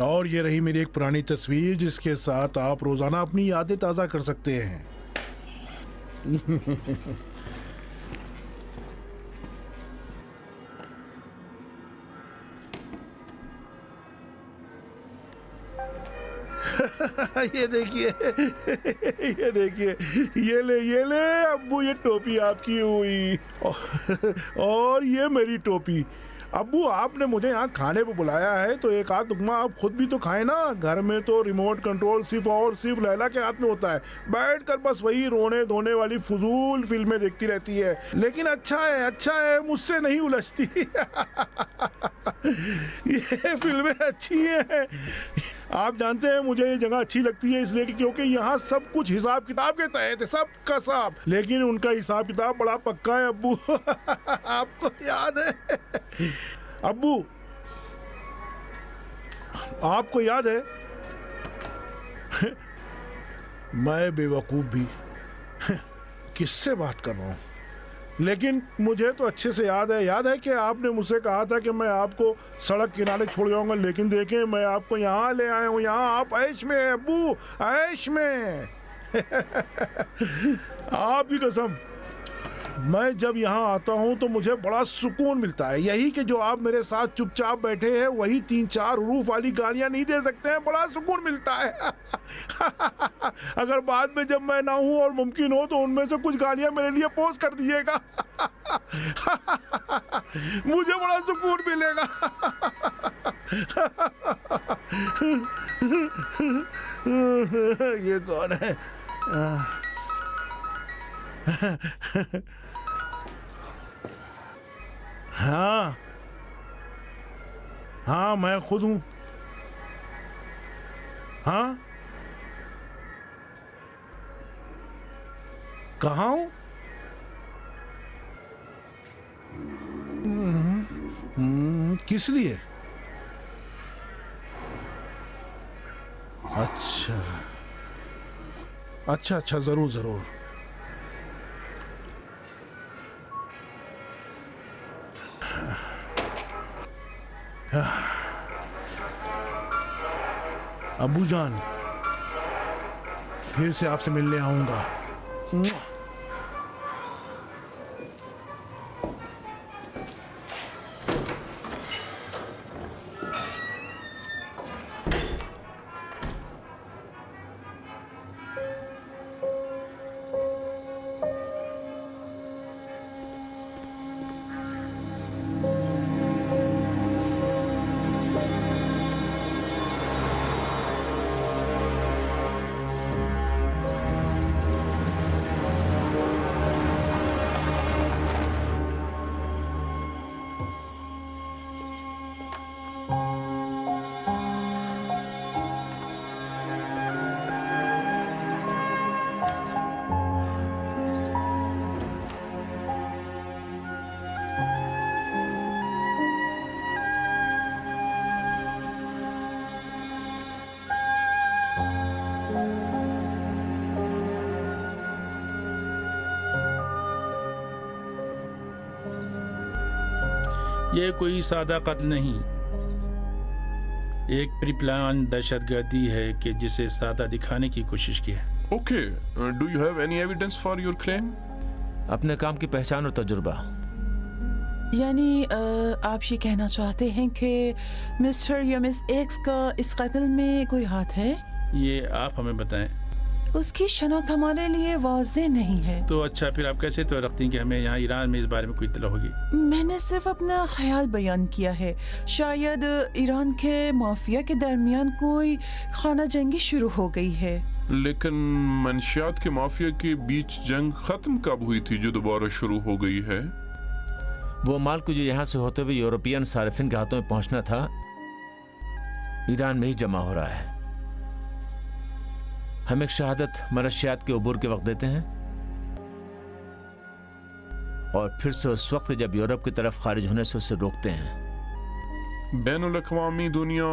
और ये रही मेरी एक पुरानी तस्वीर जिसके साथ आप रोजाना अपनी यादें ताज़ा कर सकते हैं। ये देखिए, ये देखिए, ये ले अब्बू, ये टोपी आपकी हुई और ये मेरी टोपी। अब्बू, आपने मुझे यहाँ खाने पे बुलाया है तो एक आध लुकमा आप खुद भी तो खाएं ना। घर में तो रिमोट कंट्रोल सिर्फ और सिर्फ लैला के हाथ में होता है। बैठकर बस वही रोने धोने वाली फजूल फिल्में देखती रहती है। लेकिन अच्छा है, मुझसे नहीं उलझती। ये फिल्में अच्छी हैं। आप जानते हैं मुझे ये जगह अच्छी लगती है इसलिए क्योंकि यहाँ सब कुछ हिसाब किताब के तहत है, सब का सब। लेकिन उनका हिसाब किताब बड़ा पक्का है अब्बू। आपको याद है अब्बू, आपको याद है मैं बेवकूफ भी किससे बात कर रहा हूँ, लेकिन मुझे तो अच्छे से याद है कि आपने मुझसे कहा था कि मैं आपको सड़क किनारे छोड़ जाऊंगा, लेकिन देखें मैं आपको यहाँ ले आया हूँ। यहाँ आप ऐश में हैं अब्बू, ऐश में। आपकी कसम, मैं जब यहाँ आता हूँ तो मुझे बड़ा सुकून मिलता है। यही कि जो आप मेरे साथ चुपचाप बैठे हैं वही 3-4 हरूफ वाली गालियाँ नहीं दे सकते हैं, बड़ा सुकून मिलता है। अगर बाद में जब मैं ना हूँ और मुमकिन हो तो उनमें से कुछ गालियाँ मेरे लिए पोस्ट कर दीजिएगा। मुझे बड़ा सुकून मिलेगा। ये कौन है? हाँ, मैं खुद हूँ। हाँ, कहाँ हूँ? किस लिए? अच्छा, जरूर। अब्बू जान, फिर से आपसे मिलने आऊंगा। ये कोई सादा कत्ल नहीं, एक प्री प्लान दहशतगर्दी है कि जिसे सादा दिखाने की कोशिश की है। Okay, do you have any evidence for your claim? अपने काम की पहचान और तजुर्बा। यानी आप ये कहना चाहते हैं कि मिस्टर या मिस एक्स का इस कत्ल में कोई हाथ है? ये आप हमें बताएं। उसकी शनाख्त हमारे लिए वाज़ेह नहीं है। तो अच्छा, फिर आप कैसे तो रखती हैं कि हमें यहाँ ईरान में इस बारे में कोई इत्तला होगी? मैंने सिर्फ अपना ख्याल बयान किया है। शायद ईरान के माफिया के दरमियान कोई खाना जंगी शुरू हो गई है। लेकिन मंशियात के माफिया के बीच जंग खत्म कब हुई थी जो दोबारा शुरू हो गई है? वो माल को जो यहाँ से होते हुए यूरोपियन सारिफिन के हाथों में पहुंचना था, ईरान में ही जमा हो रहा है। हम एक शहादत मनशियात के उबूर के वक्त देते हैं और फिर से उस वक्त जब यूरोप की तरफ खारिज होने से उसे रोकते हैं। बैनुल-अक़वामी दुनिया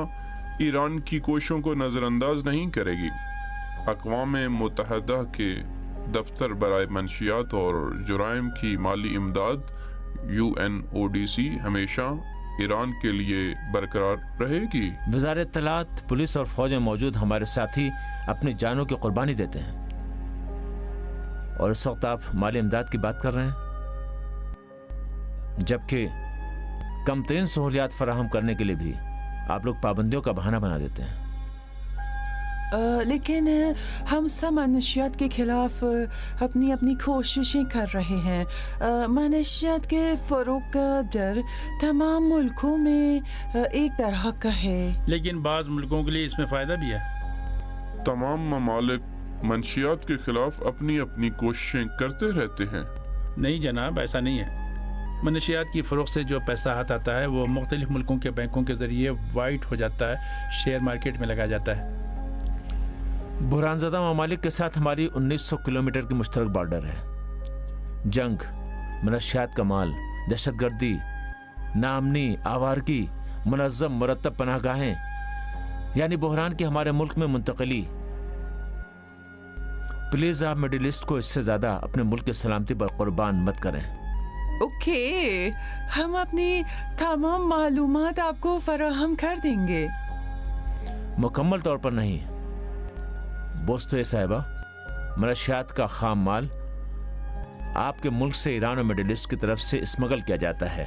ईरान की कोशिशों को नजरअंदाज नहीं करेगी। अक़वाम मुत्तहिदा के दफ्तर बराए मंशियात और जुराइम की माली इमदाद UNODC हमेशा ईरान के लिए बरकरार रहेगी? वज़ारत इत्तलात, पुलिस और फौज में मौजूद हमारे साथी अपनी जानों की कुर्बानी देते हैं। और इस वक्त आप माली इमदाद की बात कर रहे हैं, जबकि कम तरीन सहूलियात फराहम करने के लिए भी आप लोग पाबंदियों का बहाना बना देते हैं। लेकिन हम सब मनशियात के खिलाफ अपनी अपनी कोशिशें कर रहे हैं। मनशियात के फ़रोग़ का दर तमाम मुल्कों में एक तरह का है, लेकिन बाज़ मुल्कों के लिए इसमें फ़ायदा भी है। तमाम ममालिक मंशियात के खिलाफ अपनी अपनी कोशिशें करते रहते हैं। नहीं जनाब, ऐसा नहीं है। मनशियात की फ़रोग़ से जो पैसा हाथ आता है वो मुख्तलिफ मुल्कों के बैंकों के ज़रिए वाइट हो जाता है, शेयर मार्केट में लगाया जाता है। बुहरानज़दा ममालिक के साथ हमारी 1900 किलोमीटर की मुश्तरक बॉर्डर है। जंग, मनशियात का माल, दहशतगर्दी, नाअमनी, आवारगी, मुनज़्ज़म मुरतब पनाहगाहें, यानी बुहरान की हमारे मुल्क में मुंतकली। प्लीज आप मिडिल ईस्ट को इससे ज्यादा अपने मुल्क की सलामती पर कुर्बान मत करें। ओके, हम अपनी तमाम मालूमात आपको फराहम कर देंगे। मुकम्मल तौर पर नहीं बोस्तो साहिबा, मनशियात का खाम माल आपके मुल्क से ईरान और मिडिल ईस्ट की तरफ से स्मगल किया जाता है।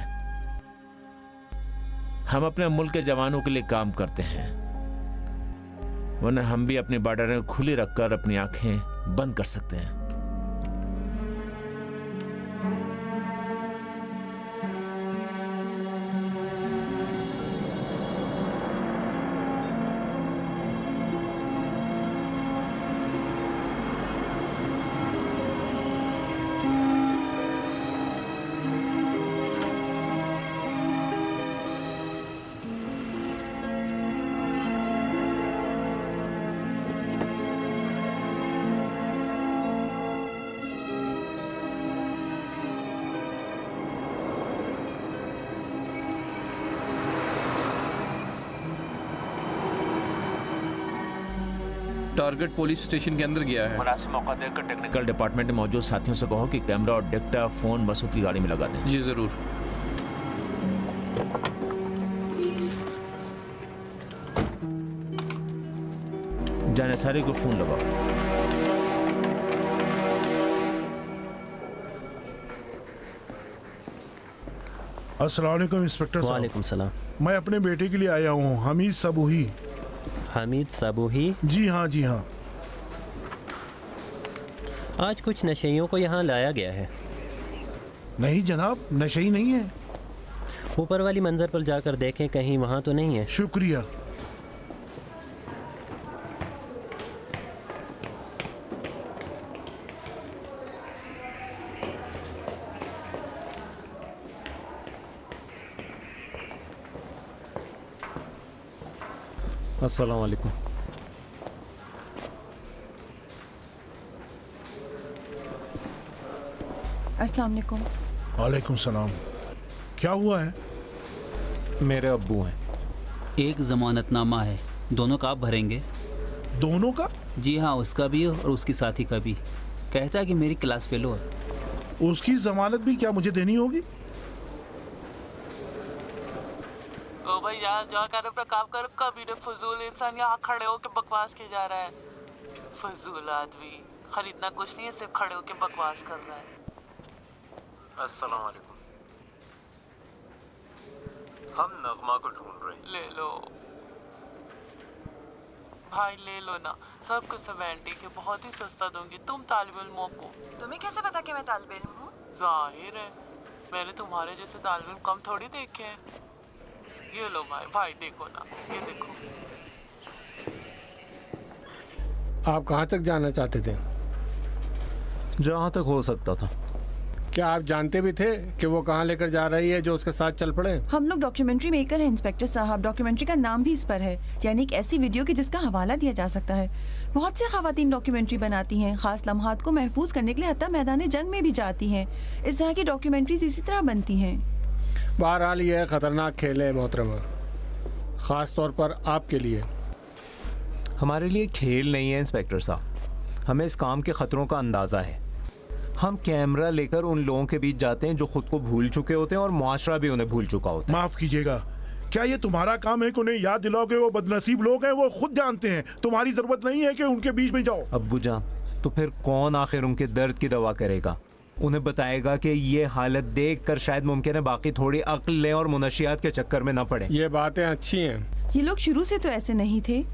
हम अपने मुल्क के जवानों के लिए काम करते हैं, वरना हम भी अपनी बॉर्डरें खुली रखकर अपनी आंखें बंद कर सकते हैं। टारगेट पुलिस स्टेशन के अंदर गया है। मुनासिब मौका देकर टेक्निकल डिपार्टमेंट में मौजूद साथियों से कहो कि कैमरा और डिक्टा फोन मसूद की गाड़ी में लगा दें। जी जरूर। जानेसारी को फोन लगाओ। अस्सलाम वालेकुम इंस्पेक्टर साहब। वालेकुम सलाम। मैं अपने बेटे के लिए आया हूँ, हमीद सबूही। हामिद साबूही? जी हाँ, जी हाँ। आज कुछ नशेइयों को यहाँ लाया गया है। नहीं जनाब, नशे नहीं है। ऊपर वाली मंजर पर जाकर देखें, कहीं वहाँ तो नहीं है। शुक्रिया। अस्सलाम वालेकुम। अस्सलाम वालेकुम। वालेकुम सलाम। क्या हुआ है? मेरे अब्बू हैं। एक जमानतनामा है, दोनों का आप भरेंगे? दोनों का? जी हाँ, उसका भी और उसकी साथी का भी। कहता है कि मेरी क्लास फेलो है। उसकी जमानत भी क्या मुझे देनी होगी? ओ भाई यार, जा कर अपना काम कर। कभी ने फजूल इंसान यहाँ खड़े होकर बकवास किया जा रहा है। फजूल आदमी, खरीदना कुछ नहीं है, सिर्फ खड़े होकर बकवास कर रहा है। अस्सलाम वालेकुम। हम नगमा को ढूंढ रहे हैं। ले लो भाई, ले लो ना। सब कुछ 70 के बहुत ही सस्ता दूंगी। तुम तालिब इल्मों को। तुम्हें कैसे पता कि मैं तालिब इल्म हूँ? जाहिर है, मैंने तुम्हारे जैसे तालिब इल्म कम थोड़ी देखे हैं। ये लो भाई, भाई देखो ना, ये देखो। आप कहाँ तक जाना चाहते थे? जहाँ तक हो सकता था। क्या आप जानते भी थे कि वो कहाँ लेकर जा रही है जो उसके साथ चल पड़े? हम लोग डॉक्यूमेंट्री मेकर हैं इंस्पेक्टर साहब। डॉक्यूमेंट्री का नाम भी इस पर है, यानी एक ऐसी वीडियो की जिसका हवाला दिया जा सकता है। बहुत सी खवातीन डॉक्यूमेंट्री बनाती हैं, खास लम्हात को महफूज करने के लिए हत्ता मैदान जंग में भी जाती हैं। इस तरह की डॉक्यूमेंट्रीज इसी तरह बनती हैं। बहरहाल ये खतरनाक खेल है मोहतरमा, ख़ास तौर पर आपके लिए। हमारे लिए खेल नहीं है इंस्पेक्टर साहब, हमें इस काम के ख़तरों का अंदाज़ा है। हम कैमरा लेकर उन लोगों के बीच जाते हैं जो खुद को भूल चुके होते हैं और मुआशरा भी उन्हें भूल चुका होता है। माफ कीजिएगा, क्या ये तुम्हारा काम है कि उन्हें याद दिलाओगे? वो बदनसीब लोग हैं, वो खुद जानते हैं। तुम्हारी जरूरत नहीं है कि उनके बीच में जाओ। अब्बू जान, तो फिर कौन आखिर उनके दर्द की दवा करेगा? उन्हें बताएगा कि ये हालत देखकर शायद मुमकिन है बाकी थोड़ी अक्ल लें और मुनशियात के चक्कर में न पड़े। ये बातें अच्छी हैं। ये लोग शुरू से तो ऐसे नहीं थे।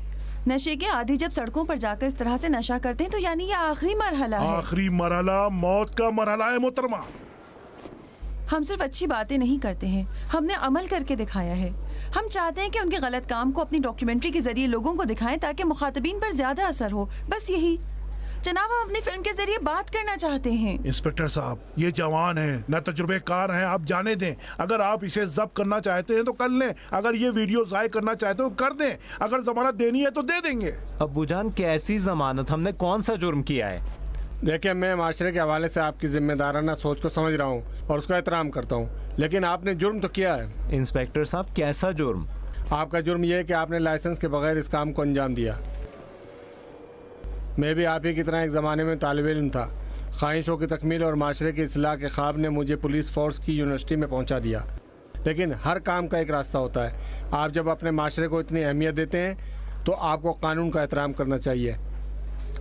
नशे के आदी जब सड़कों पर जाकर इस तरह से नशा करते हैं तो यानी ये आखिरी मरहला है। आखिरी मरहला मौत का मरहला है मोहतरमा। हम सिर्फ अच्छी बातें नहीं करते हैं, हमने अमल करके दिखाया है। हम चाहते हैं कि उनके गलत काम को अपनी डॉक्यूमेंट्री के जरिए लोगों को दिखाएं ताकि मुखातबीन पर ज्यादा असर हो। बस यही जनाब, हम अपनी फिल्म के जरिए बात करना चाहते हैं। इंस्पेक्टर साहब, ये जवान हैं, न तजुर्बेकार हैं, आप जाने दें। अगर आप इसे जब्त करना चाहते हैं तो कर लें, अगर ये वीडियो जाहिर करना चाहते हो कर दें, अगर जमानत देनी है तो दे देंगे। अब्बू जान, कैसी जमानत? हमने कौन सा जुर्म किया है? देखिए, मैं माशरे के हवाले से आपकी जिम्मेदाराना सोच को समझ रहा हूँ और उसका एहतराम करता हूँ, लेकिन आपने जुर्म तो किया है। इंस्पेक्टर साहब, कैसा जुर्म? आपका जुर्म यह है कि आपने लाइसेंस के बगैर इस काम को अंजाम दिया। मैं भी आप ही की तरह एक ज़माने में तालिब इल्म था। ख्वाहिशों की तकमील और माशरे की इस्लाह के ख्वाब ने मुझे पुलिस फोर्स की यूनिवर्सिटी में पहुंचा दिया। लेकिन हर काम का एक रास्ता होता है। आप जब अपने माशरे को इतनी अहमियत देते हैं तो आपको कानून का एहतराम करना चाहिए।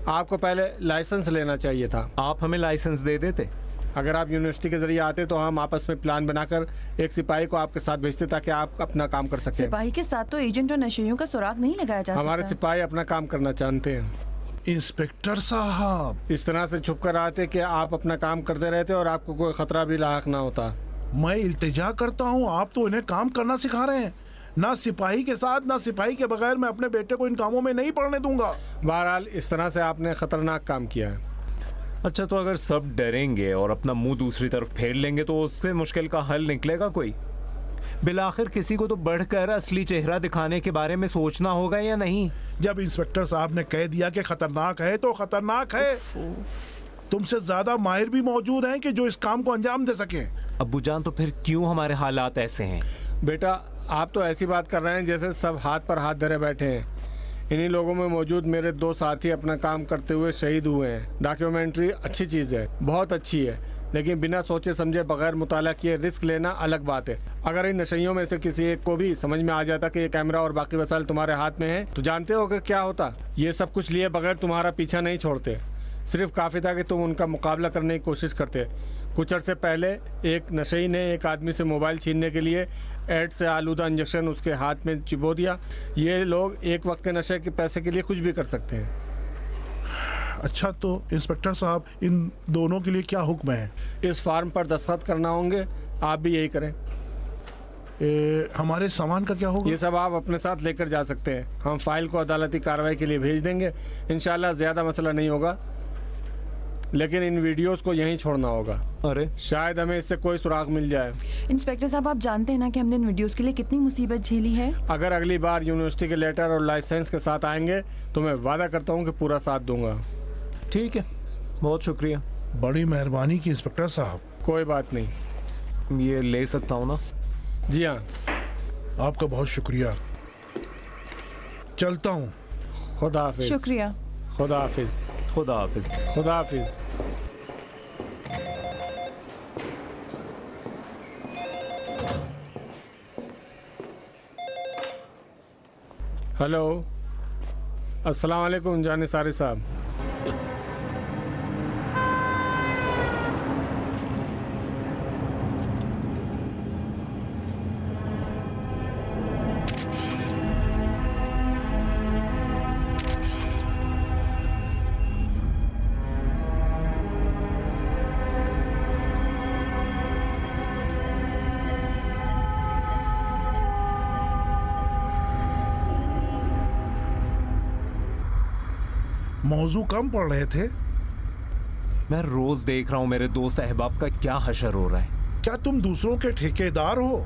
आपको पहले लाइसेंस लेना चाहिए था। आप हमें लाइसेंस दे देते। अगर आप यूनिवर्सिटी के जरिए आते तो हम आपस में प्लान बनाकर एक सिपाही को आपके साथ भेजते ताकि आप अपना काम कर सकते। सिपाही के साथ तो एजेंट और नशेइयों का सुराग नहीं लगाया जा सकता। हमारे सिपाही अपना काम करना जानते हैं। इंस्पेक्टर साहब, इस तरह से छुप कर आते कि आप अपना काम करते रहते और आपको कोई खतरा भी लायक ना होता। मैं इल्तिजा करता हूँ, आप तो इन्हें काम करना सिखा रहे हैं। ना सिपाही के साथ ना सिपाही के बगैर मैं अपने बेटे को इन कामों में नहीं पड़ने दूंगा। बहरहाल, इस तरह से आपने खतरनाक काम किया है। अच्छा, तो अगर सब डरेंगे और अपना मुंह दूसरी तरफ फेर लेंगे तो उससे मुश्किल का हल निकलेगा कोई? बिलाखिर किसी को तो बढ़कर असली चेहरा दिखाने के बारे में सोचना होगा या नहीं? जब इंस्पेक्टर साहब ने कह दिया कि खतरनाक है तो खतरनाक है। तुमसे ज्यादा माहिर भी मौजूद हैं कि जो इस काम को अंजाम दे सकें। अब्बू जान, तो फिर क्यों हमारे हालात ऐसे हैं? बेटा, आप तो ऐसी बात कर रहे हैं जैसे सब हाथ पर हाथ धरे बैठे हैं। इन्हीं लोगों में मौजूद मेरे 2 साथी अपना काम करते हुए शहीद हुए हैं। डॉक्यूमेंट्री अच्छी चीज़ है, बहुत अच्छी है, लेकिन बिना सोचे समझे बगैर मुताला किए रिस्क लेना अलग बात है। अगर इन नशइयों में से किसी एक को भी समझ में आ जाता कि ये कैमरा और बाकी वसाइल तुम्हारे हाथ में है तो जानते हो कि क्या होता? ये सब कुछ लिए बगैर तुम्हारा पीछा नहीं छोड़ते। सिर्फ काफ़ी था कि तुम उनका मुकाबला करने की कोशिश करते। कुछ अर्से पहले एक नशई ने एक आदमी से मोबाइल छीनने के लिए एड से आलूदा इंजेक्शन उसके हाथ में चिबो दिया। ये लोग एक वक्त के नशे के पैसे के लिए कुछ भी कर सकते हैं। अच्छा, तो इंस्पेक्टर साहब, इन दोनों के लिए क्या हुक्म है? इस फार्म पर दस्तखत करना होंगे, आप भी यही करें। हमारे सामान का क्या होगा? ये सब आप अपने साथ लेकर जा सकते हैं। हम फाइल को अदालती कार्रवाई के लिए भेज देंगे। इंशाल्लाह ज़्यादा मसला नहीं होगा, लेकिन इन वीडियोस को यहीं छोड़ना होगा। अरे, शायद हमें इससे कोई सुराग मिल जाए। इंस्पेक्टर साहब, आप जानते हैं ना कि हमने इन वीडियोस के लिए कितनी मुसीबत झेली है। अगर अगली बार यूनिवर्सिटी के लेटर और लाइसेंस के साथ आएंगे तो मैं वादा करता हूँ कि पूरा साथ दूंगा। ठीक है, बहुत शुक्रिया। बड़ी मेहरबानी की इंस्पेक्टर साहब। कोई बात नहीं। ये ले सकता हूँ ना? जी हाँ। आपका बहुत शुक्रिया। चलता हूँ। खुदा हाफिज। शुक्रिया। खुदा हाफिज। खुदा हाफिज। खुदा हाफिज। हेलो, अस्सलाम वालेकुम जानिसारी साहब। मौजू कम पढ़ रहे थे? मैं रोज देख रहा हूँ मेरे दोस्त अहबाब का क्या हशर हो रहा है। क्या तुम दूसरों के ठेकेदार हो?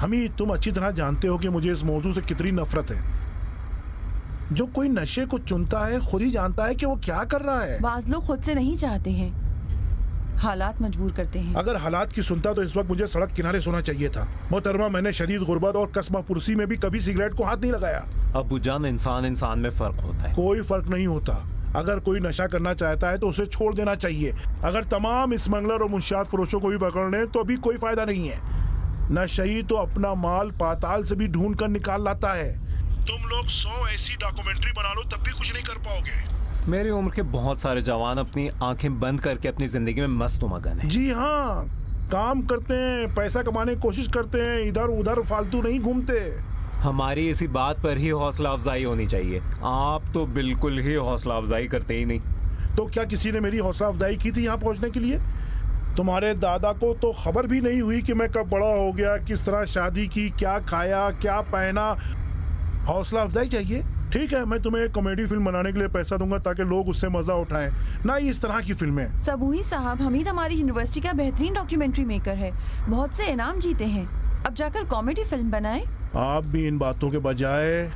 हमीद, तुम अच्छी तरह जानते हो कि मुझे इस मौजू से कितनी नफरत है। जो कोई नशे को चुनता है खुद ही जानता है कि वो क्या कर रहा है। बाज लोग खुद से नहीं चाहते हैं, हालात मजबूर करते हैं। अगर हालात की सुनता तो इस वक्त मुझे सड़क किनारे सोना चाहिए था। मोहतरमा, मैंने शदीद गुर्बत और कस्बा पुरसी में भी कभी सिगरेट को हाथ नहीं लगाया। अब्बू जान, इंसान में फर्क होता है। कोई फर्क नहीं होता। अगर कोई नशा करना चाहता है तो उसे छोड़ देना चाहिए। अगर तमाम स्मगलर और मुंशियात फरोशों को भी पकड़ लें तो भी कोई फायदा नहीं है। नशई तो अपना माल पाताल से भी ढूंढ कर निकाल लाता है। तुम लोग 100 ऐसी डॉक्यूमेंट्री बना लो तब भी कुछ नहीं कर पाओगे। मेरी उम्र के बहुत सारे जवान अपनी आंखें बंद करके अपनी जिंदगी में मस्त मगन हैं। जी हाँ, काम करते हैं, पैसा कमाने की कोशिश करते हैं, इधर उधर फालतू नहीं घूमते। हमारी इसी बात पर ही हौसला अफजाई होनी चाहिए। आप तो बिल्कुल ही हौसला अफजाई करते ही नहीं। तो क्या किसी ने मेरी हौसला अफजाई की थी यहाँ पहुँचने के लिए? तुम्हारे दादा को तो खबर भी नहीं हुई कि मैं कब बड़ा हो गया, किस तरह शादी की, क्या खाया, क्या पहना। हौसला अफजाई चाहिए? ठीक है, मैं तुम्हें एक कॉमेडी फिल्म बनाने के लिए पैसा दूंगा ताकि लोग उससे मजा उठाएं, ना इस तरह की फिल्में। सबूही साहब, हमीद हमारी यूनिवर्सिटी का बेहतरीन डॉक्यूमेंट्री मेकर है, बहुत से इनाम जीते हैं। अब जाकर कॉमेडी फिल्म बनाएं। आप भी इन बातों के बजाय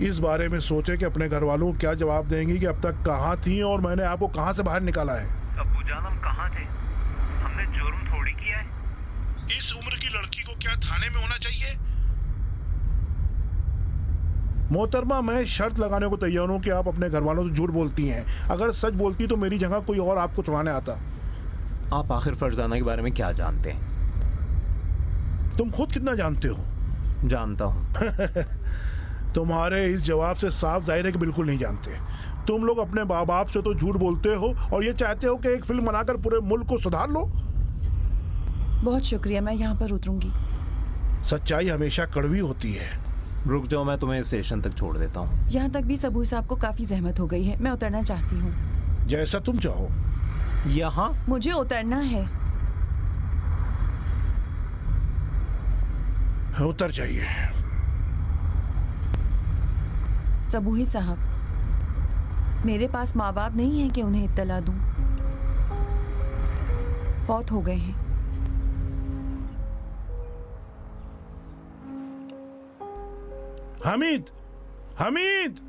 इस बारे में सोचे कि अपने घर वालों को क्या जवाब देंगी कि अब तक कहाँ थी और मैंने आपको कहाँ से बाहर निकाला है। अब्बू जान, हम कहाँ थे? हमने जुर्म थोड़ी किया है। इस उम्र की लड़की को क्या थाने में होना चाहिए? मोहतरमा, मैं शर्त लगाने को तैयार हूँ कि आप अपने घर वालों से झूठ बोलती हैं। अगर सच बोलती तो मेरी जगह कोई और आपको छुड़ाने आता। आप आखिर फरजाना के बारे में क्या जानते हैं? तुम खुद कितना जानते हो? जानता हूँ। तुम्हारे इस जवाब से साफ जाहिर है कि बिल्कुल नहीं जानते। तुम लोग अपने माँ बाप से तो झूठ बोलते हो और ये चाहते हो कि एक फिल्म बनाकर पूरे मुल्क को सुधार लो। बहुत शुक्रिया, मैं यहाँ पर उतरूंगी। सच्चाई हमेशा कड़वी होती है। रुक जाओ, मैं तुम्हें स्टेशन तक छोड़ देता हूँ। यहाँ तक भी सबूही साहब को काफी जहमत हो गई है, मैं उतरना चाहती हूँ। जैसा तुम चाहो। यहाँ मुझे उतरना है। उतर जाइए। सबूही साहब, मेरे पास माँ बाप नहीं है कि उन्हें इत्तला दूं। फौत हो गए हैं। हमीद, हमीद,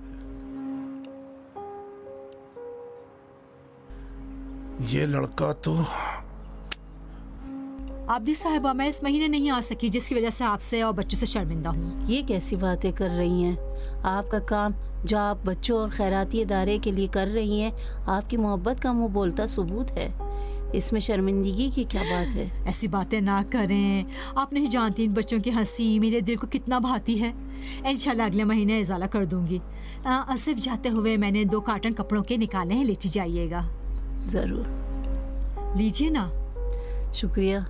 ये लड़का तो। आबिदी साहिबा, मैं इस महीने नहीं आ सकी जिसकी वजह से आपसे और बच्चों से शर्मिंदा हूँ। ये कैसी बातें कर रही हैं? आपका काम जो आप बच्चों और खैराती इदारे के लिए कर रही हैं, आपकी मोहब्बत का मुंह बोलता सबूत है। इसमें शर्मिंदगी की क्या बात है? ऐसी बातें ना करें, आप नहीं जानती इन बच्चों की हंसी मेरे दिल को कितना भाती है। इंशाल्लाह अगले महीने इजाला कर दूंगी। सिर्फ जाते हुए मैंने 2 कार्टन कपड़ों के निकाले हैं, लेती जाइएगा। जरूर। लीजिए ना। शुक्रिया।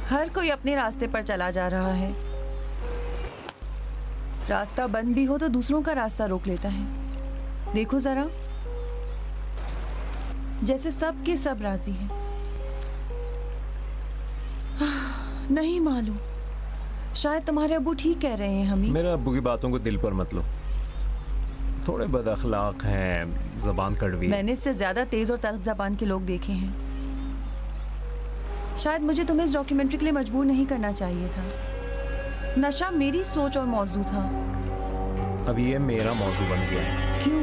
हर कोई अपने रास्ते पर चला जा रहा है। रास्ता बंद भी हो तो दूसरों का रास्ता रोक लेता है। देखो जरा, जैसे सब के सब राजी हैं। नहीं मालूम, शायद तुम्हारे अब्बू ठीक कह रहे हैं। हमीद, मेरे अब्बू की बातों को दिल पर मत लो। थोड़े बदअखलाक हैं, जबान कड़वी है। मैंने इससे ज्यादा तेज और तल्ख जबान के लोग देखे हैं। शायद मुझे तुम्हें इस डॉक्यूमेंट्री के लिए मजबूर नहीं करना चाहिए था। नशा मेरी सोच और मौजू था। अब ये मेरा मौजू बन गया है। क्यों?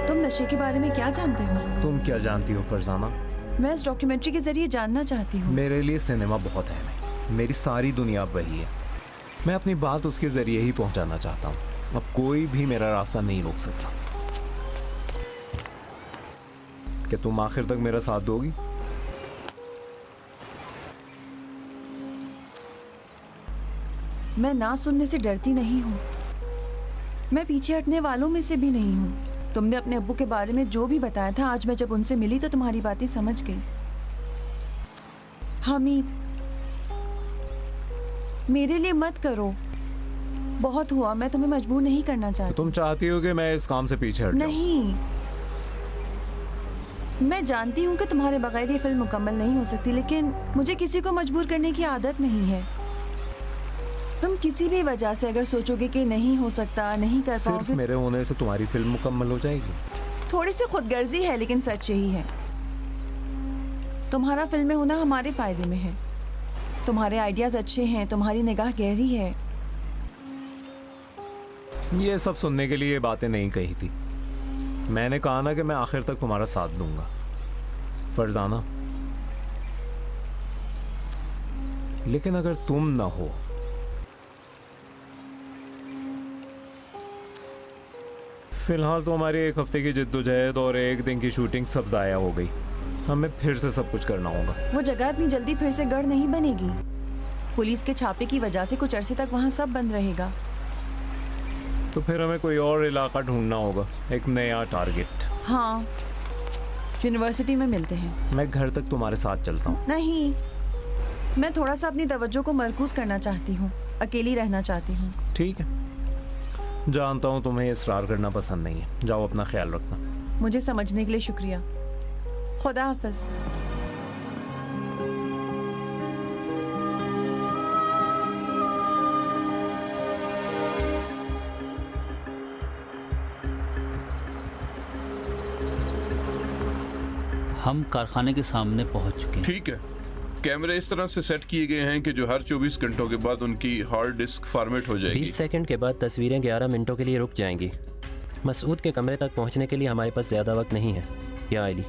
तुम नशे के बारे में क्या जानते हो? तुम क्या जानती हो फरजाना? मैं इस डॉक्यूमेंट्री के जरिए जानना चाहती हूँ। मेरे लिए सिनेमा बहुत अहम है। मेरी सारी दुनिया अब वही है। मैं अपनी बात उसके जरिए ही पहुंचाना चाहता हूँ। अब कोई भी मेरा रास्ता नहीं रोक सकता। क्या तुम आखिर तक मेरा साथ दोगी? मैं ना सुनने से डरती नहीं हूँ। मैं पीछे हटने वालों में से भी नहीं हूँ। तुमने अपने अब्बू के बारे में जो भी बताया था, आज मैं जब उनसे मिली तो तुम्हारी बातें समझ गई। हमीद, मेरे लिए मत करो। बहुत हुआ, मैं तुम्हें मजबूर नहीं करना चाहती। तुम चाहती हो कि मैं इस काम से पीछे हट जाऊं? नहीं, मैं जानती हूँ कि तुम्हारे बगैर ये फिल्म मुकम्मल नहीं हो सकती, लेकिन मुझे किसी को मजबूर करने की आदत नहीं है। तुम किसी भी वजह से अगर सोचोगे कि नहीं हो सकता, नहीं कर पाओगे, सिर्फ मेरे होने से तुम्हारी फिल्म मुकम्मल हो जाएगी? थोड़ी सी खुदगर्जी है, लेकिन सच यही है। तुम्हारा फिल्म में होना हमारे फायदे में है। तुम्हारे आइडियाज अच्छे हैं, तुम्हारी निगाह गहरी है। ये सब सुनने के लिए बातें नहीं कही थी। मैंने कहा ना कि मैं आखिर तक तुम्हारा साथ दूंगा फरजाना, लेकिन अगर तुम ना हो फिलहाल तो हमारी 1 हफ्ते की जिद्दोजहद और 1 दिन की शूटिंग सब ज़ाया हो गई। हमें फिर से सब कुछ करना होगा। वो जगह इतनी जल्दी फिर से गढ़ नहीं बनेगी। पुलिस के छापे की वजह से कुछ अरसे तक वहाँ सब बंद रहेगा। तो फिर हमें कोई और इलाका ढूंढना होगा, एक नया टारगेट। हाँ, यूनिवर्सिटी में मिलते हैं। मैं घर तक तुम्हारे साथ चलता हूँ। नहीं, मैं थोड़ा सा अपनी तवज्जो को मरकूज करना चाहती हूँ, अकेली रहना चाहती हूँ। ठीक है, जानता हूँ तुम्हें इसरार करना पसंद नहीं है। जाओ, अपना ख्याल रखना। मुझे समझने के लिए शुक्रिया। खुदा हाफिज। हम कारखाने के सामने पहुंच चुके हैं। ठीक है, कैमरे इस तरह से सेट किए गए हैं कि जो हर 24 घंटों के बाद उनकी हार्ड डिस्क फॉर्मेट हो जाएगी। 20 सेकंड के बाद तस्वीरें 11 मिनटों के लिए रुक जाएंगी। मसूद के कमरे तक पहुंचने के लिए हमारे पास ज़्यादा वक्त नहीं है। या अली,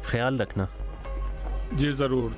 ख्याल रखना। जी ज़रूर।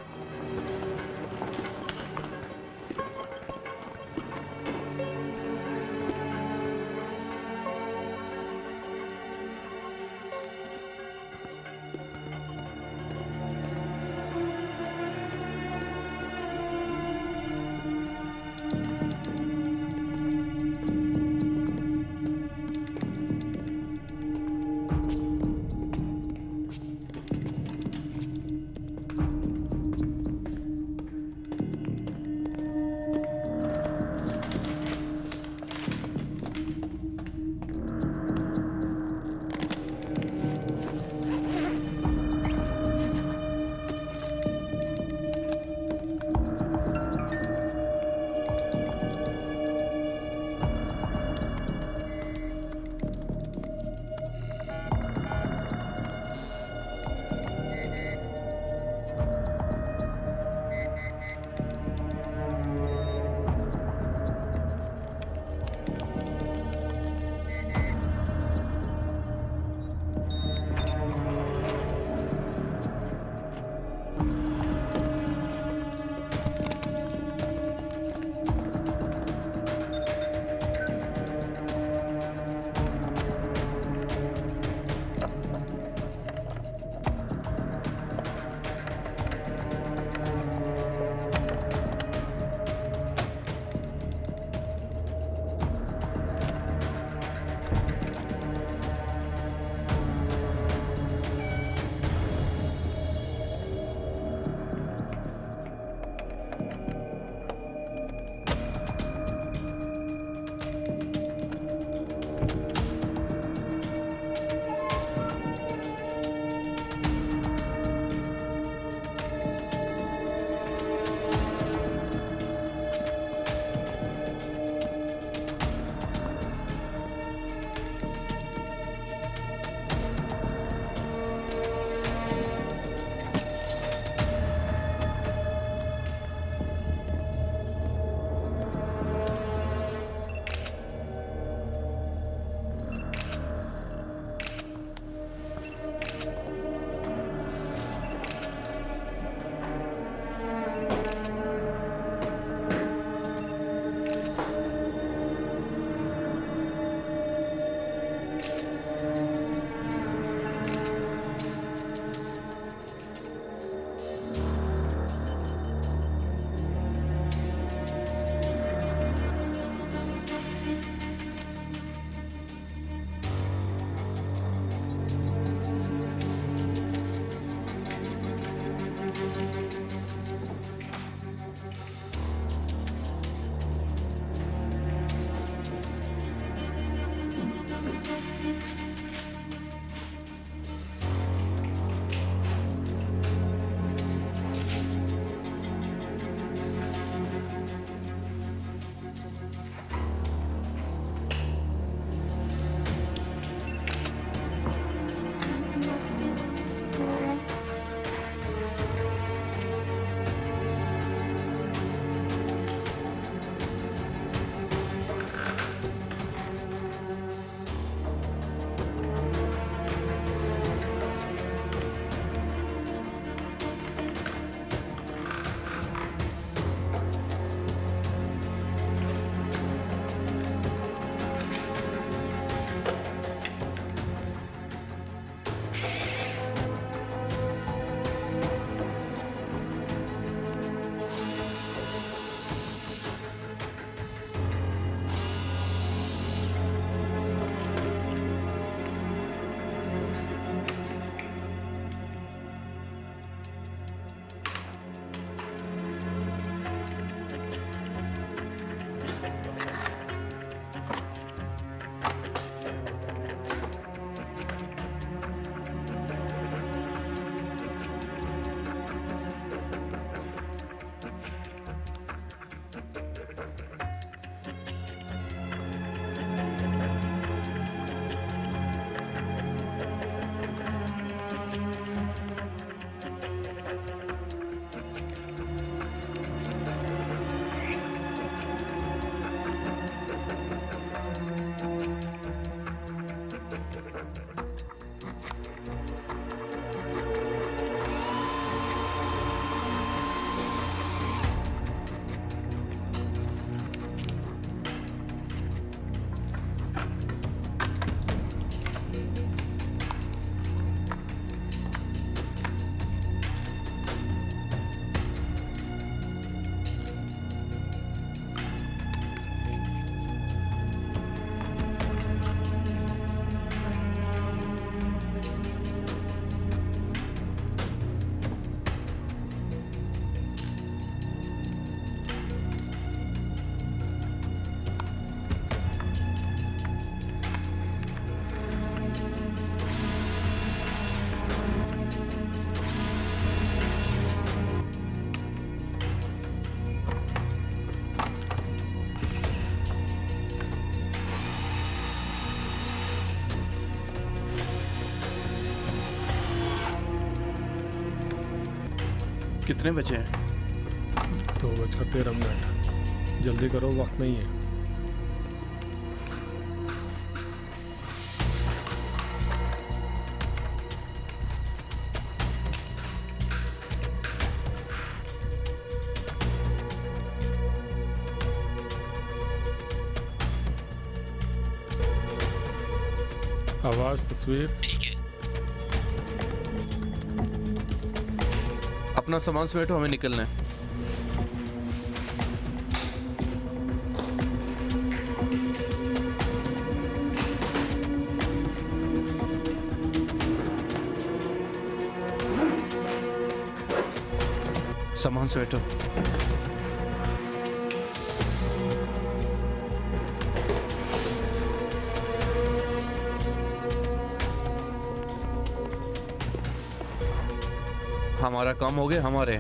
कितने बचे हैं? 2:13। जल्दी करो, वक्त नहीं है। आवाज, तस्वीर। ठीक है। अपना सामान समेटो, हमें निकलना है। सामान समेटो। हमारा काम हो गया, हमारे।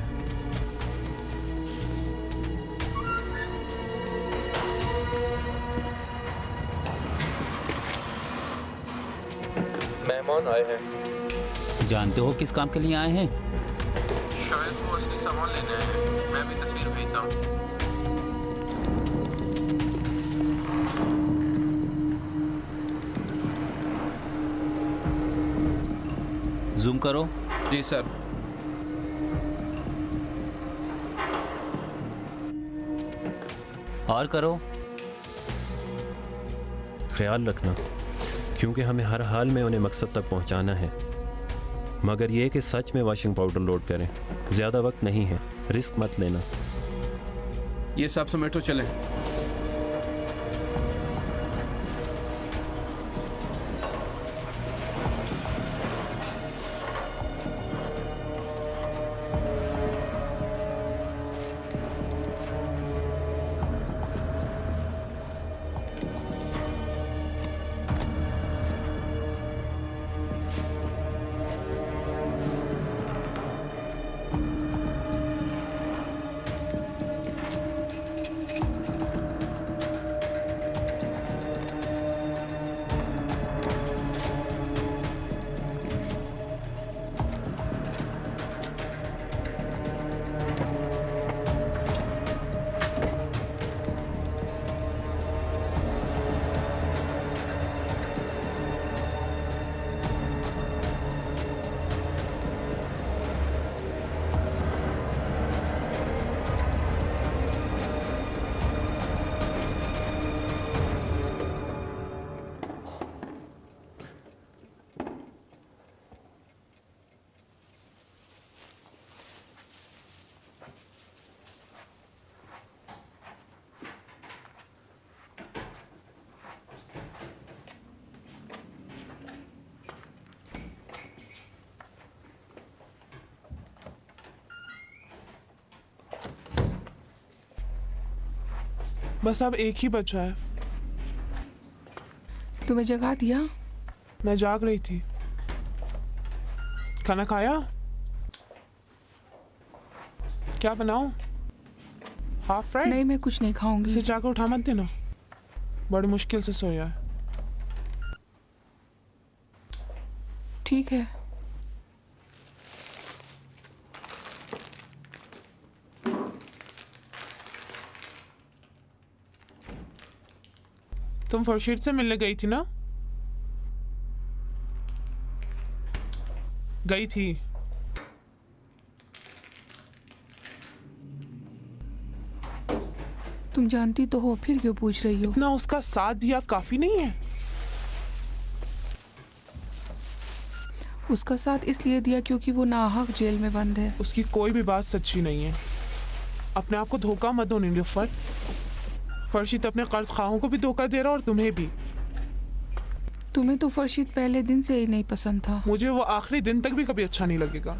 मेहमान आए हैं। जानते हो किस काम के लिए आए हैं? शायद वो असली सामान लेने आए हैं। मैं भी तस्वीर भेजता हूँ। जूम करो। जी सर। और करो। ख्याल रखना, क्योंकि हमें हर हाल में उन्हें मकसद तक पहुंचाना है। मगर यह कि सच में वॉशिंग पाउडर लोड करें। ज़्यादा वक्त नहीं है, रिस्क मत लेना। ये सब समेटो, चलें। बस अब एक ही बचा है। तुम्हें जगा दिया? मैं जाग रही थी। खाना खाया? क्या बनाऊं? Half fry? नहीं, मैं कुछ नहीं खाऊंगी। इसे जाकर उठा मत देना, बड़ी मुश्किल से सोया है। ठीक है। तुम फरशीद से मिलने गई थी ना? गई थी। तुम जानती तो हो, फिर क्यों पूछ रही हो? इतना उसका साथ दिया काफी नहीं है? उसका साथ इसलिए दिया क्योंकि वो नाहक जेल में बंद है। उसकी कोई भी बात सच्ची नहीं है। अपने आप को धोखा मत दो नीलूफर। फरशीद अपने कर्ज खाहों को भी धोखा दे रहा और तुम्हें भी। तुम्हें तो फरशीद पहले दिन से ही नहीं पसंद था। मुझे वो आखिरी दिन तक भी कभी अच्छा नहीं लगेगा।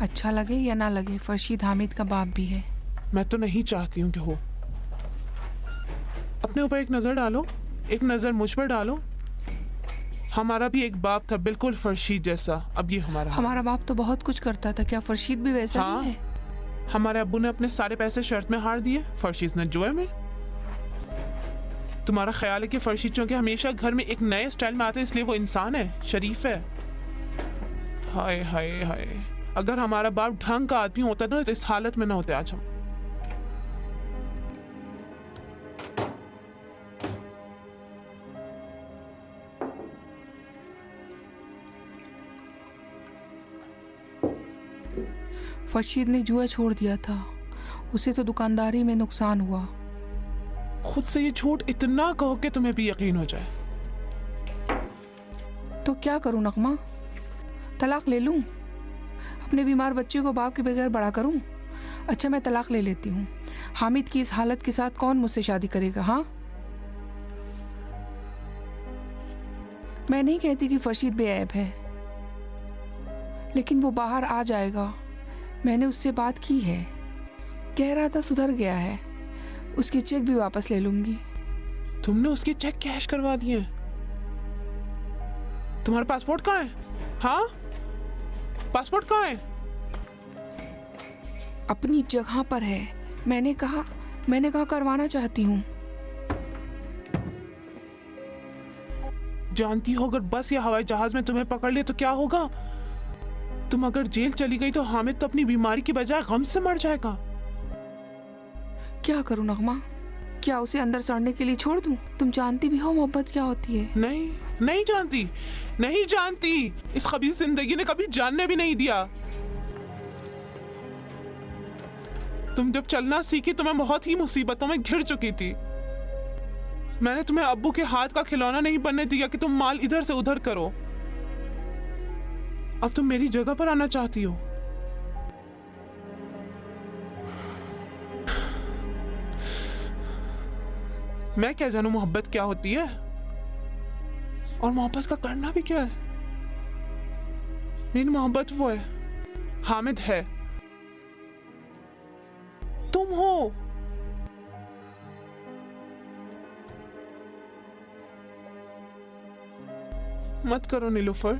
अच्छा लगे या ना लगे, फरशीद हामिद का बाप भी है। मैं तो नहीं चाहती हूँ कि हो। अपने ऊपर एक नजर डालो, एक नजर मुझ पर डालो। हमारा भी एक बाप था, बिल्कुल फरशीद जैसा। अब ये हमारा बाप तो बहुत कुछ करता था। क्या फरशीद भी वैसा ही है? हमारे अब्बू ने अपने सारे पैसे शर्त में हार दिए, फरशीद ने जुए में। तुम्हारा ख्याल है कि फरशीद चूंकि हमेशा घर में एक नए स्टाइल में आते हैं इसलिए वो इंसान है, शरीफ है? हाय हाय हाय, अगर हमारा बाप ढंग का आदमी होता ना तो इस हालत में ना होते आज हम। फरशीद ने जुआ छोड़ दिया था, उसे तो दुकानदारी में नुकसान हुआ। खुद से ये झूठ इतना कहो कि तुम्हें भी यकीन हो जाए। तो क्या करूं नगमा, तलाक ले लूं? अपने बीमार बच्चे को बाप के बगैर बड़ा करूं? अच्छा मैं तलाक ले लेती हूं। हामिद की इस हालत के साथ कौन मुझसे शादी करेगा? हाँ, मैं नहीं कहती कि फरशीद बेऐब है, लेकिन वो बाहर आ जाएगा। मैंने उससे बात की है, कह रहा था सुधर गया है। उसके चेक भी वापस ले लूंगी। तुमने उसके चेक कैश करवा दिए? तुम्हारा पासपोर्ट कहाँ है? हाँ, पासपोर्ट कहाँ है? अपनी जगह पर है। मैंने कहा करवाना चाहती हूँ। जानती हो अगर बस या हवाई जहाज में तुम्हें पकड़ लिया तो क्या होगा? तुम अगर जेल चली गई तो हामिद तो अपनी बीमारी की बजाय गम से मर जाएगा। क्या करूं नगमा, क्या उसे अंदर सड़ने के लिए छोड़ दूं? तुम जानती भी हो मोहब्बत क्या होती है। नहीं, नहीं जानती, नहीं जानती। इस खबीस जिंदगी ने कभी जानने भी नहीं दिया। तुम जब चलना सीखी तो मैं बहुत ही मुसीबतों में घिर चुकी थी। मैंने तुम्हें अब्बू के हाथ का खिलौना नहीं बनने दिया कि तुम माल इधर से उधर करो। अब तुम मेरी जगह पर आना चाहती हो। मैं क्या जानूं मोहब्बत क्या होती है, और मोहब्बत का करना भी क्या है। मेरी मोहब्बत वो है, हामिद है, तुम हो। मत करो नीलूफर।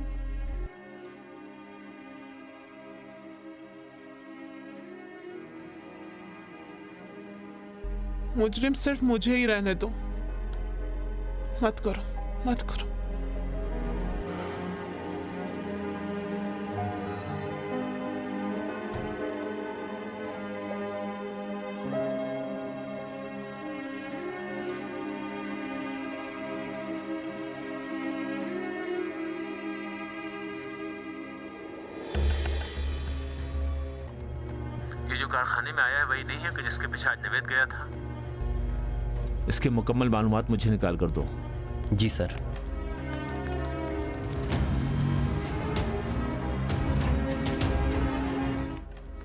मुजरिम सिर्फ मुझे ही रहने दो। मत करो, मत करो। ये जो कारखाने में आया है वही नहीं है कि जिसके पीछे आज नवेद गया था? इसके मुकम्मल मालूमात मुझे निकाल कर दो। जी सर।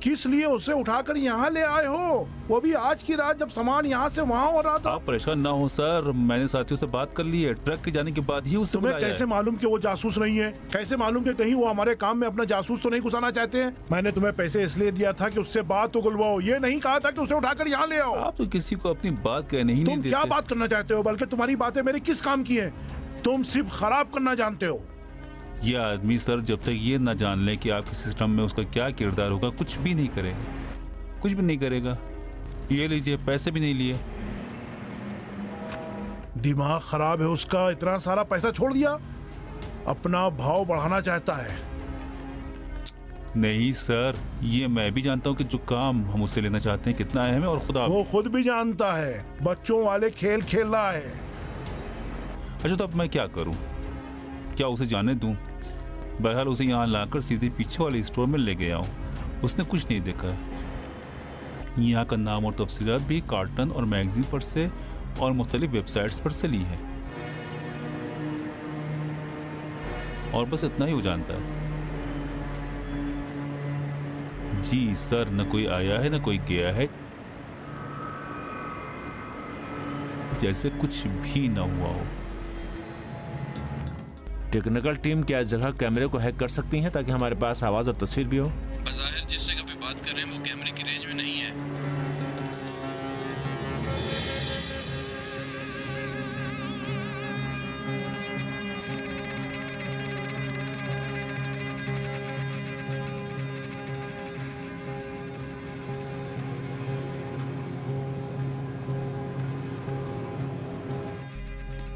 किस लिए उसे उठाकर यहाँ ले आए हो, वो भी आज की रात जब सामान यहाँ से वहाँ हो रहा था? आप परेशान ना हो सर, मैंने साथियों से बात कर ली है। ट्रक के जाने के बाद ही उसे तुम्हें कैसे मालूम कि वो जासूस नहीं है? कैसे मालूम कि कहीं वो हमारे काम में अपना जासूस तो नहीं घुसाना चाहते हैं? मैंने तुम्हें पैसे इसलिए दिया था कि उससे बात उगलवाओ, ये नहीं कहा था कि उसे उठाकर यहाँ ले आओ। आप तो किसी को अपनी बात कहने ही नहीं देते। तुम क्या बात करना चाहते हो? बल्कि तुम्हारी बातें मेरे किस काम की है? तुम सिर्फ खराब करना जानते हो। ये आदमी सर जब तक ये ना जान ले कि आपके सिस्टम में उसका क्या किरदार होगा, कुछ भी नहीं करेगा, कुछ भी नहीं करेगा। ये लीजिए, पैसे भी नहीं लिए। दिमाग खराब है उसका, इतना सारा पैसा छोड़ दिया, अपना भाव बढ़ाना चाहता है। नहीं सर, ये मैं भी जानता हूँ कि जो काम हम उससे लेना चाहते हैं कितना अहम है, और खुदा वो खुद भी जानता है। बच्चों वाले खेल खेल रहा है। अच्छा, तो अब मैं क्या करूँ? क्या उसे जाने दूं? बहरहाल उसे यहाँ लाकर सीधे पीछे वाले स्टोर में ले गया हूँ। उसने कुछ नहीं देखा है। यहाँ का नाम और तफसीलात भी कार्टन और मैगजीन पर से और मुख्तलिफ वेबसाइट्स पर से ली है, और बस इतना ही वो जानता है। जी सर, न कोई आया है न कोई गया है, जैसे कुछ भी न हुआ हो। टेक्निकल टीम क्या इस जगह कैमरे को हैक कर सकती हैं ताकि हमारे पास आवाज और तस्वीर भी हो? बज़ाहिर जिस जगह पे बात कर रहे हैं वो कैमरे की रेंज में नहीं है।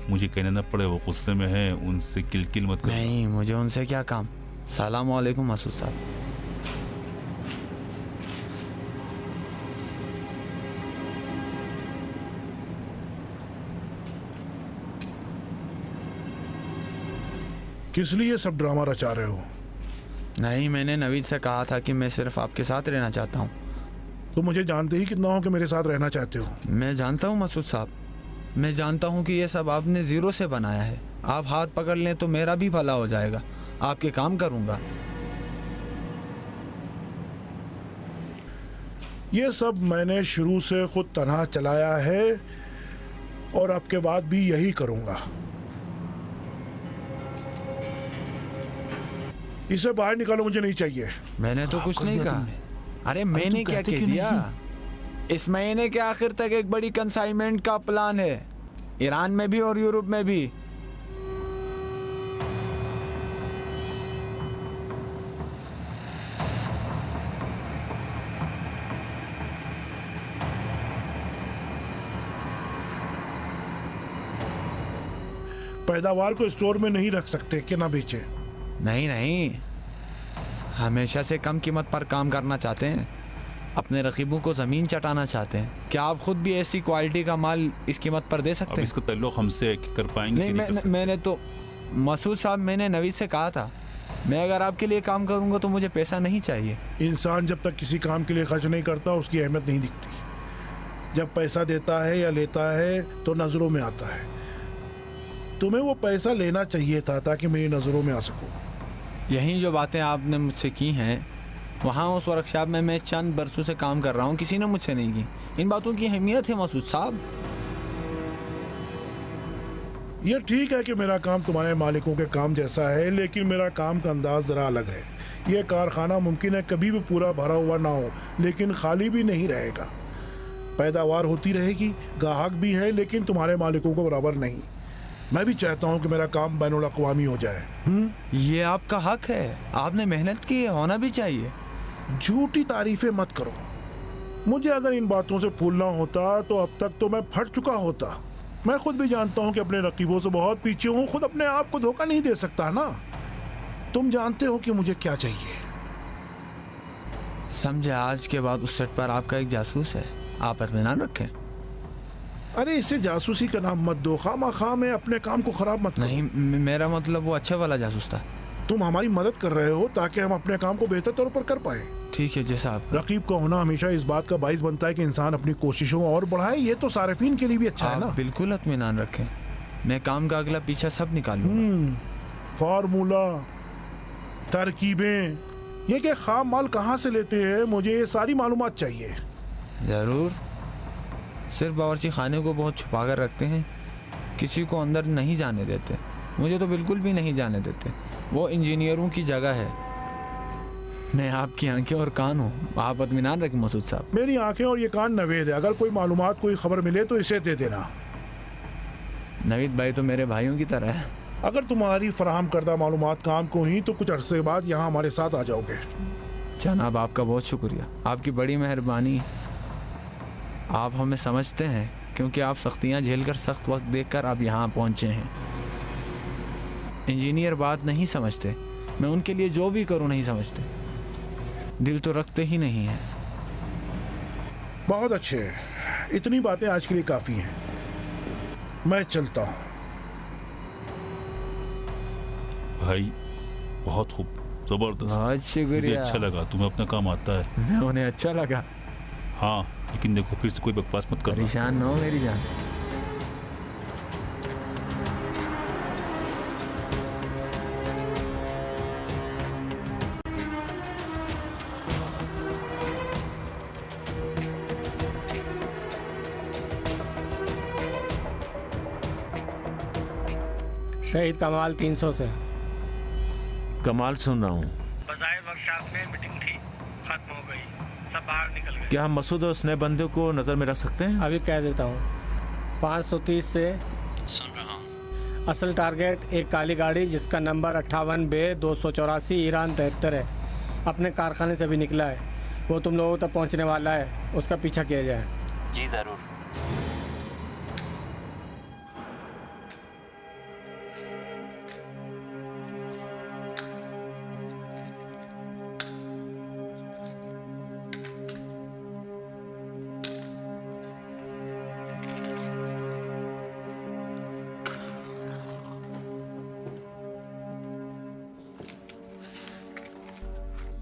मुझे कहना न पड़े, वो गुस्से में है, उनसे किलकिल मत करो। नहीं, मुझे उनसे क्या काम। सलाम वालेकुम मसूद साहब। किस लिए सब ड्रामा रचा रहे हो? नहीं, मैंने नवीद से कहा था कि मैं सिर्फ आपके साथ रहना चाहता हूँ। तो मुझे जानते ही कितना हो कि मेरे साथ रहना चाहते हो। मैं जानता हूँ मसूद साहब, मैं जानता हूँ कि ये सब आपने ज़ीरो से बनाया है। आप हाथ पकड़ लें तो मेरा भी भला हो जाएगा, आपके काम करूँगा। ये सब मैंने शुरू से खुद तनहा चलाया है और आपके बाद भी यही करूँगा। इसे बाहर निकालो, मुझे नहीं चाहिए। मैंने तो कुछ नहीं कहा। अरे मैंने क्या कह दिया? इस महीने के आखिर तक एक बड़ी कंसाइनमेंट का प्लान है, ईरान में भी और यूरोप में भी। पैदावार को स्टोर में नहीं रख सकते कि ना बेचे? नहीं नहीं, हमेशा से कम कीमत पर काम करना चाहते हैं, अपने रकीबों को ज़मीन चटाना चाहते हैं। क्या आप खुद भी ऐसी क्वालिटी का माल इस कीमत पर दे सकते हैं? इसका ताल्लुक हमसे कर पाएंगे? नहीं, मैंने तो मसूद साहब, मैंने नवीद से कहा था, मैं अगर आपके लिए काम करूंगा तो मुझे पैसा नहीं चाहिए। इंसान जब तक किसी काम के लिए खर्च नहीं करता उसकी अहमियत नहीं दिखती। जब पैसा देता है या लेता है तो नज़रों में आता है। तुम्हें वो पैसा लेना चाहिए था ताकि मेरी नज़रों में आ सको। यही जो बातें आपने मुझसे की हैं, वहाँ उस वर्कशॉप में मैं चंद बरसों से काम कर रहा हूँ, किसी ने मुझसे नहीं की। इन बातों की अहमियत है मसूद साहब। ये ठीक है कि मेरा काम तुम्हारे मालिकों के काम जैसा है, लेकिन मेरा काम का अंदाज ज़रा अलग है। ये कारखाना मुमकिन है कभी भी पूरा भरा हुआ ना हो, लेकिन खाली भी नहीं रहेगा। पैदावार होती रहेगी, ग्राहक भी है, लेकिन तुम्हारे मालिकों को बराबर नहीं। मैं भी चाहता हूँ कि मेरा काम बैनुल अक़वामी हो जाए। ये आपका हक है, आपने मेहनत की है, होना भी चाहिए। झूठी तारीफें मत करो। मुझे अगर इन बातों से फूलना होता तो अब तक तो मैं फट चुका होता। मैं खुद भी जानता हूँ कि अपने रकीबों से बहुत पीछे हूँ, खुद अपने आप को धोखा नहीं दे सकता ना। तुम जानते हो कि मुझे क्या चाहिए। समझे, आज के बाद उस सेट पर आपका एक जासूस है, आप इत्मीनान रखें। अरे इसे जासूसी का नाम मत दो, खामा मैं अपने काम को खराब मत करो। नहीं, मेरा मतलब वो अच्छा वाला जासूस था। तुम हमारी मदद कर रहे हो ताकि हम अपने काम को बेहतर तौर पर कर पाए। ठीक है जैसा आप। रकीब का होना हमेशा इस बात का बाइस बनता है कि इंसान अपनी कोशिशों और बढ़ाए। ये तो सारिफीन के लिए भी अच्छा है ना। बिल्कुल इत्मीनान रखें, मैं काम का अगला पीछा सब निकालूंगा। फार्मूला, तरकीबें, ये कि खाम माल कहाँ से लेते हैं, मुझे ये सारी मालूमात चाहिए। जरूर। सिर्फ बावर्ची खाने को बहुत छुपा कर रखते हैं, किसी को अंदर नहीं जाने देते। मुझे तो बिल्कुल भी नहीं जाने देते। वो इंजीनियरों की जगह है। मैं आपकी आंखें और कान हूँ, आप इत्मीनान रखें मसूद साहब। मेरी आंखें और ये कान नवेद है। अगर कोई मालूमात, कोई खबर मिले तो इसे दे देना। नवीद भाई तो मेरे भाइयों की तरह है। अगर तुम्हारी फराहम करदा मालूमात काम को ही तो कुछ अरसे बाद यहाँ हमारे साथ आ जाओगे। जनाब आपका बहुत शुक्रिया, आपकी बड़ी मेहरबानी। आप हमें समझते हैं क्योंकि आप सख्तियाँ झेलकर सख्त वक्त देखकर आप यहाँ पहुँचे हैं। इंजीनियर बात नहीं समझते, मैं उनके लिए जो भी करूँ नहीं समझते, दिल तो रखते ही नहीं है। बहुत अच्छे, इतनी बातें आज के लिए काफ़ी हैं। मैं चलता हूँ। भाई बहुत खूब, जबरदस्त, बहुत शुक्रिया। मुझे अच्छा लगा, तुम्हें अपना काम आता है। मैं उन्हें अच्छा लगा। हाँ, लेकिन देखो फिर से कोई बकवास मत करना। परेशान न हो मेरी जान। शहीद कमाल 300 से। कमाल सुन रहा हूँ। बजाय वर्कशॉप में मीटिंग थी, खत्म हो गई, सब बाहर निकल गए। क्या हम मसूद और उसने बंदे को नज़र में रख सकते हैं? अभी कह देता हूँ। 530 से सुन रहा हूँ। असल टारगेट एक काली गाड़ी जिसका नंबर 58B284 ईरान 73 है, अपने कारखाने से भी निकला है। वो तुम लोगों तक पहुँचने वाला है, उसका पीछा किया जाए। जी ज़रूर।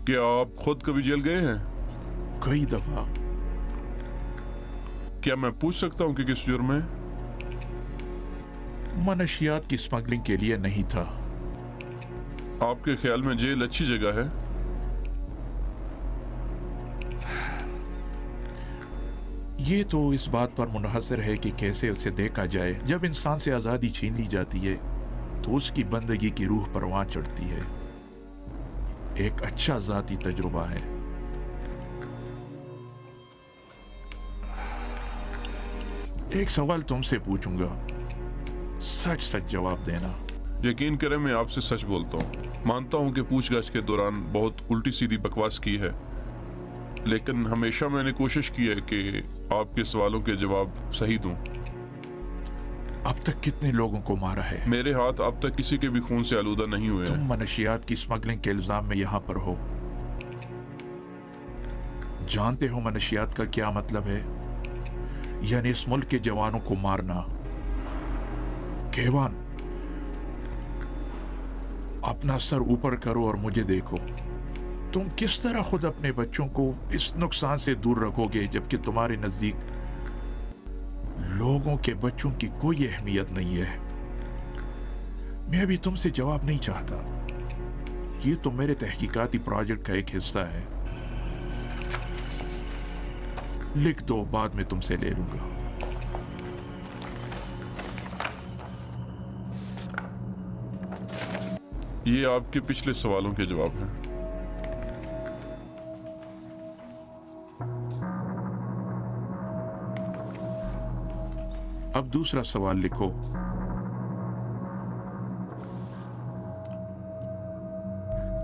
क्या आप खुद कभी जेल गए हैं? कई दफा। क्या मैं पूछ सकता हूं कि किस जुर्म में? मनशियात की स्मगलिंग के लिए नहीं था। आपके ख्याल में जेल अच्छी जगह है? ये तो इस बात पर मुनहसर है कि कैसे उसे देखा जाए। जब इंसान से आज़ादी छीन ली जाती है तो उसकी बंदगी की रूह परवान चढ़ती है। एक अच्छा ज़ाती तजुर्बा है। एक सवाल तुमसे पूछूंगा, सच सच जवाब देना। यकीन करें मैं आपसे सच बोलता हूँ। मानता हूँ कि पूछताछ के दौरान बहुत उल्टी सीधी बकवास की है, लेकिन हमेशा मैंने कोशिश की है कि आपके सवालों के जवाब सही दूं। अब तक कितने लोगों को मारा है? मेरे हाथ अब तक किसी के भी खून से आलूदा नहीं हुए हैं। तुम मनशियात की स्मगलिंग के इल्जाम में यहाँ पर हो। जानते हो मनशियात का क्या मतलब है? यानी इस मुल्क के जवानों को मारना। केवान, अपना सर ऊपर करो और मुझे देखो। तुम किस तरह खुद अपने बच्चों को इस नुकसान से दूर रखोगे जबकि तुम्हारे नजदीक लोगों के बच्चों की कोई अहमियत नहीं है? मैं अभी तुमसे जवाब नहीं चाहता। ये तो मेरे तहकीकाती प्रोजेक्ट का एक हिस्सा है। लिख दो, बाद में तुमसे ले लूंगा। ये आपके पिछले सवालों के जवाब हैं। अब दूसरा सवाल लिखो।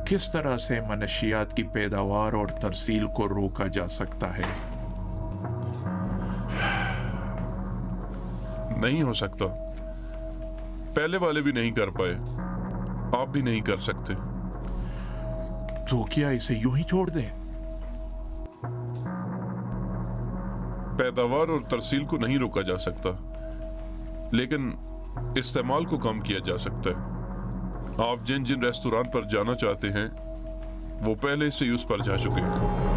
किस तरह से मनशियात की पैदावार और तरसील को रोका जा सकता है? नहीं हो सकता। पहले वाले भी नहीं कर पाए, आप भी नहीं कर सकते। तो क्या इसे यूं ही छोड़ दें? पैदावार और तरसील को नहीं रोका जा सकता, लेकिन इस्तेमाल को कम किया जा सकता है। आप जिन जिन रेस्तोरां पर जाना चाहते हैं वो पहले से ही उस पर जा चुके हैं।